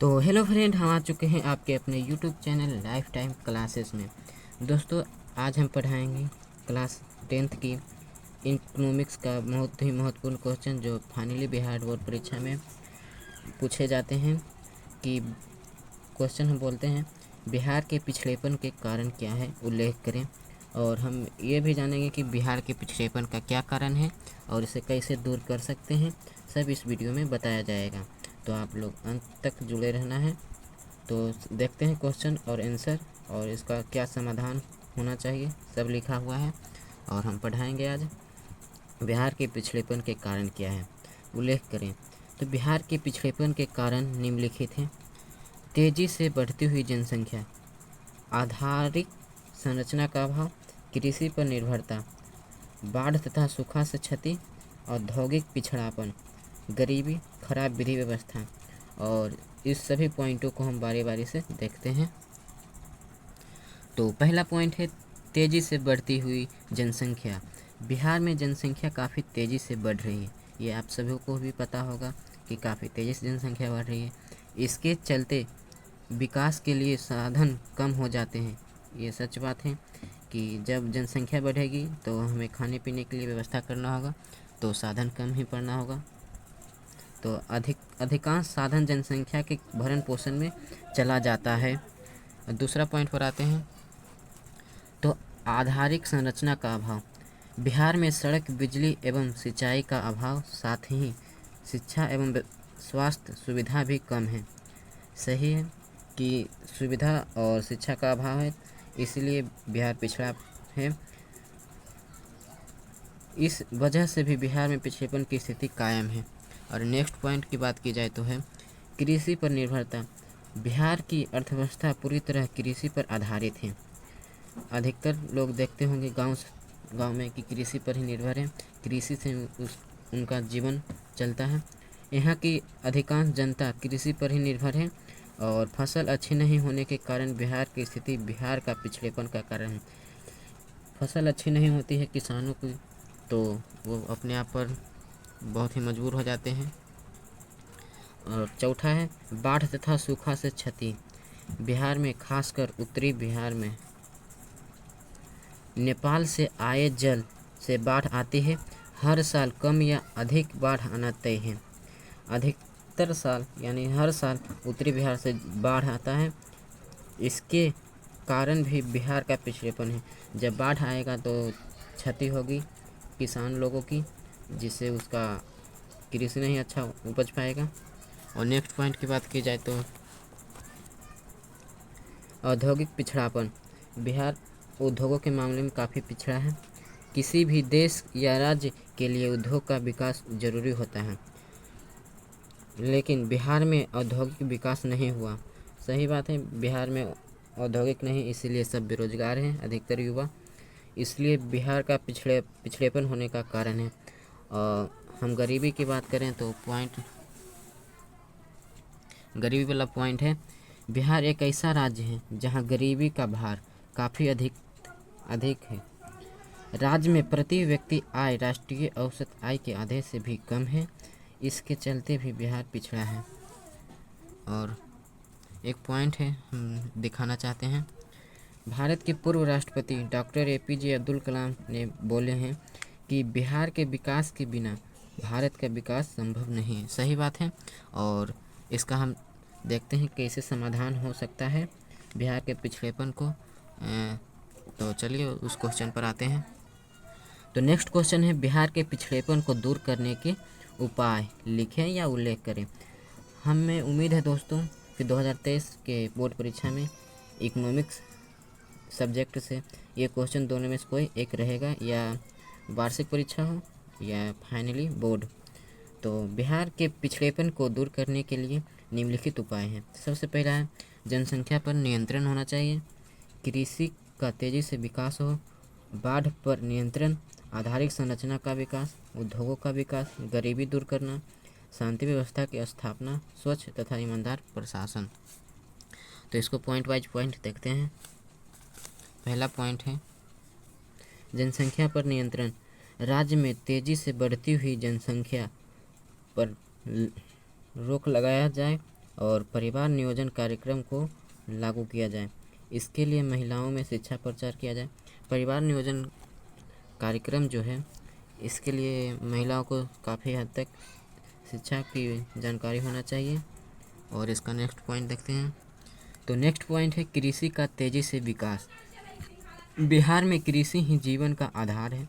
तो hello friend, हम आ चुके हैं आपके अपने YouTube channel life time classes में। दोस्तों, आज हम पढ़ाएंगे क्लास 10th की इकोनॉमिक्स का बहुत ही महत्वपूर्ण क्वेश्चन जो फाइनली बिहार बोर्ड परीक्षा में पूछे जाते हैं। कि क्वेश्चन हम बोलते हैं, बिहार के पिछड़ेपन के कारण क्या है, उल्लेख करें। और हम ये भी जानेंगे कि बिहार के पिछड़ेपन का क्या कारण है और इसे कैसे दूर कर सकते हैं, सब इस वीडियो में बताया जाएगा। तो आप लोग अंत तक जुड़े रहना है। तो देखते हैं क्वेश्चन और आंसर और इसका क्या समाधान होना चाहिए, सब लिखा हुआ है और हम पढ़ाएंगे आज। बिहार के पिछड़ेपन के कारण क्या है, उल्लेख करें। तो बिहार के पिछड़ेपन के कारण निम्नलिखित हैं: तेजी से बढ़ती हुई जनसंख्या, आधारिक संरचना का अभाव, कृषि पर निर्भरता, बाढ़ तथा सूखा से क्षति, औद्योगिक पिछड़ापन, गरीबी, खराब विधि व्यवस्था। और इस सभी पॉइंटों को हम बारी बारी से देखते हैं। तो पहला पॉइंट है तेज़ी से बढ़ती हुई जनसंख्या। बिहार में जनसंख्या काफ़ी तेज़ी से बढ़ रही है, ये आप सभी को भी पता होगा कि काफ़ी तेज़ी से जनसंख्या बढ़ रही है। इसके चलते विकास के लिए साधन कम हो जाते हैं। ये सच बात है कि जब जनसंख्या बढ़ेगी तो हमें खाने पीने के लिए व्यवस्था करना होगा, तो साधन कम ही पड़ना होगा। तो अधिकांश साधन जनसंख्या के भरण पोषण में चला जाता है। दूसरा पॉइंट पर आते हैं। तो आधारिक संरचना का अभाव। बिहार में सड़क, बिजली एवं सिंचाई का अभाव, साथ ही शिक्षा एवं स्वास्थ्य सुविधा भी कम है। सही है कि सुविधा और शिक्षा का अभाव है, इसलिए बिहार पिछड़ा है। इस वजह से भी बिहार में पिछड़ेपन की स्थिति कायम है। और नेक्स्ट पॉइंट की बात की जाए तो है कृषि पर निर्भरता। बिहार की अर्थव्यवस्था पूरी तरह कृषि पर आधारित है। अधिकतर लोग देखते होंगे गांव में कि कृषि पर ही निर्भर है, कृषि से उनका जीवन चलता है। यहाँ की अधिकांश जनता कृषि पर ही निर्भर है और फसल अच्छी नहीं होने के कारण बिहार की स्थिति बिहार का पिछड़ेपन का कारण है। फसल अच्छी नहीं होती है किसानों की, तो वो अपने आप पर बहुत ही मजबूर हो जाते हैं। और चौथा है बाढ़ तथा सूखा से क्षति। बिहार में, खासकर उत्तरी बिहार में, नेपाल से आए जल से बाढ़ आती है। हर साल कम या अधिक बाढ़ आना तय है। अधिकतर साल यानी हर साल उत्तरी बिहार से बाढ़ आता है। इसके कारण भी बिहार का पिछड़ेपन है। जब बाढ़ आएगा तो क्षति होगी किसान लोगों की, जिससे उसका कृषि नहीं अच्छा उपज पाएगा। और नेक्स्ट पॉइंट की बात की जाए तो औद्योगिक पिछड़ापन। बिहार उद्योगों के मामले में काफ़ी पिछड़ा है। किसी भी देश या राज्य के लिए उद्योग का विकास जरूरी होता है, लेकिन बिहार में औद्योगिक विकास नहीं हुआ। सही बात है, बिहार में औद्योगिक नहीं, इसीलिए सब बेरोजगार हैं, अधिकतर युवा। इसलिए बिहार का पिछड़ेपन होने का कारण है। और हम गरीबी की बात करें तो गरीबी वाला पॉइंट है, बिहार एक ऐसा राज्य है जहां गरीबी का भार काफ़ी अधिक है। राज्य में प्रति व्यक्ति आय राष्ट्रीय औसत आय के आधे से भी कम है। इसके चलते भी बिहार पिछड़ा है। और एक पॉइंट है हम दिखाना चाहते हैं। भारत के पूर्व राष्ट्रपति डॉक्टर APJ अब्दुल कलाम ने बोले हैं कि बिहार के विकास के बिना भारत का विकास संभव नहीं है। सही बात है। और इसका हम देखते हैं कैसे समाधान हो सकता है बिहार के पिछड़ेपन को। तो चलिए उस क्वेश्चन पर आते हैं। तो नेक्स्ट क्वेश्चन है बिहार के पिछड़ेपन को दूर करने के उपाय लिखें या उल्लेख करें। हमें उम्मीद है दोस्तों कि 2023 के बोर्ड परीक्षा में इकोनॉमिक्स सब्जेक्ट से ये क्वेश्चन दोनों में से कोई एक रहेगा, या वार्षिक परीक्षा हो या फाइनली बोर्ड। तो बिहार के पिछड़ेपन को दूर करने के लिए निम्नलिखित उपाय हैं। सबसे पहला है जनसंख्या पर नियंत्रण होना चाहिए, कृषि का तेज़ी से विकास हो, बाढ़ पर नियंत्रण, आधारिक संरचना का विकास, उद्योगों का विकास, गरीबी दूर करना, शांति व्यवस्था की स्थापना, स्वच्छ तथा ईमानदार प्रशासन। तो इसको पॉइंट वाइज पॉइंट देखते हैं। पहला पॉइंट है जनसंख्या पर नियंत्रण। राज्य में तेजी से बढ़ती हुई जनसंख्या पर रोक लगाया जाए और परिवार नियोजन कार्यक्रम को लागू किया जाए। इसके लिए महिलाओं में शिक्षा प्रचार किया जाए। परिवार नियोजन कार्यक्रम जो है इसके लिए महिलाओं को काफ़ी हद तक शिक्षा की जानकारी होना चाहिए। और इसका नेक्स्ट पॉइंट देखते हैं। तो नेक्स्ट पॉइंट है कृषि का तेज़ी से विकास। बिहार में कृषि ही जीवन का आधार है।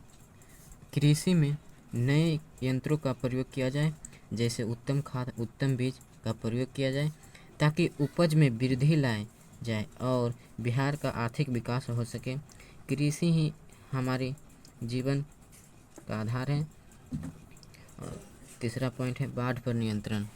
कृषि में नए यंत्रों का प्रयोग किया जाए, जैसे उत्तम खाद, उत्तम बीज का प्रयोग किया जाए, ताकि उपज में वृद्धि लाए जाए और बिहार का आर्थिक विकास हो सके। कृषि ही हमारे जीवन का आधार है। और तीसरा पॉइंट है बाढ़ पर नियंत्रण।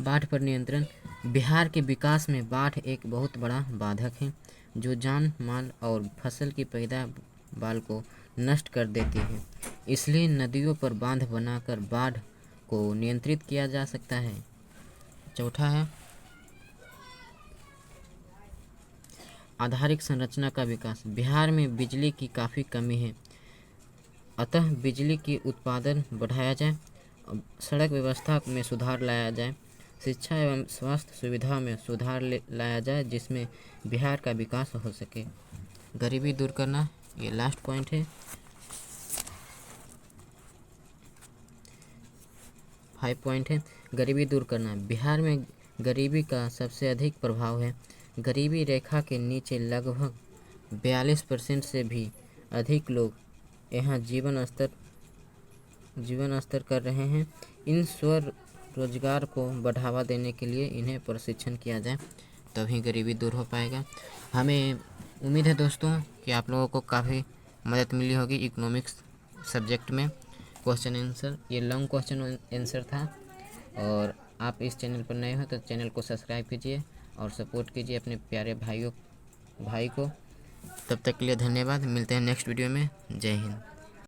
बाढ़ पर नियंत्रण। बिहार के विकास में बाढ़ एक बहुत बड़ा बाधक है, जो जान माल और फसल की पैदावार को नष्ट कर देती है। इसलिए नदियों पर बांध बनाकर बाढ़ को नियंत्रित किया जा सकता है। चौथा है आधारिक संरचना का विकास। बिहार में बिजली की काफ़ी कमी है, अतः बिजली की उत्पादन बढ़ाया जाए, सड़क व्यवस्था में सुधार लाया जाए, शिक्षा एवं स्वास्थ्य सुविधा में सुधार लाया जाए, जिसमें बिहार का विकास हो सके। गरीबी दूर करना, ये लास्ट पॉइंट है। 5 पॉइंट है गरीबी दूर करना। बिहार में गरीबी का सबसे अधिक प्रभाव है। गरीबी रेखा के नीचे लगभग 42% से भी अधिक लोग यहाँ जीवन स्तर कर रहे हैं। इन स्वरोजगार को बढ़ावा देने के लिए इन्हें प्रशिक्षण किया जाए, तभी गरीबी दूर हो पाएगा। हमें उम्मीद है दोस्तों कि आप लोगों को काफ़ी मदद मिली होगी इकोनॉमिक्स सब्जेक्ट में। क्वेश्चन आंसर, ये लॉन्ग क्वेश्चन आंसर था। और आप इस चैनल पर नए हो तो चैनल को सब्सक्राइब कीजिए और सपोर्ट कीजिए अपने प्यारे भाई को। तब तक के लिए धन्यवाद। मिलते हैं नेक्स्ट वीडियो में। जय हिंद।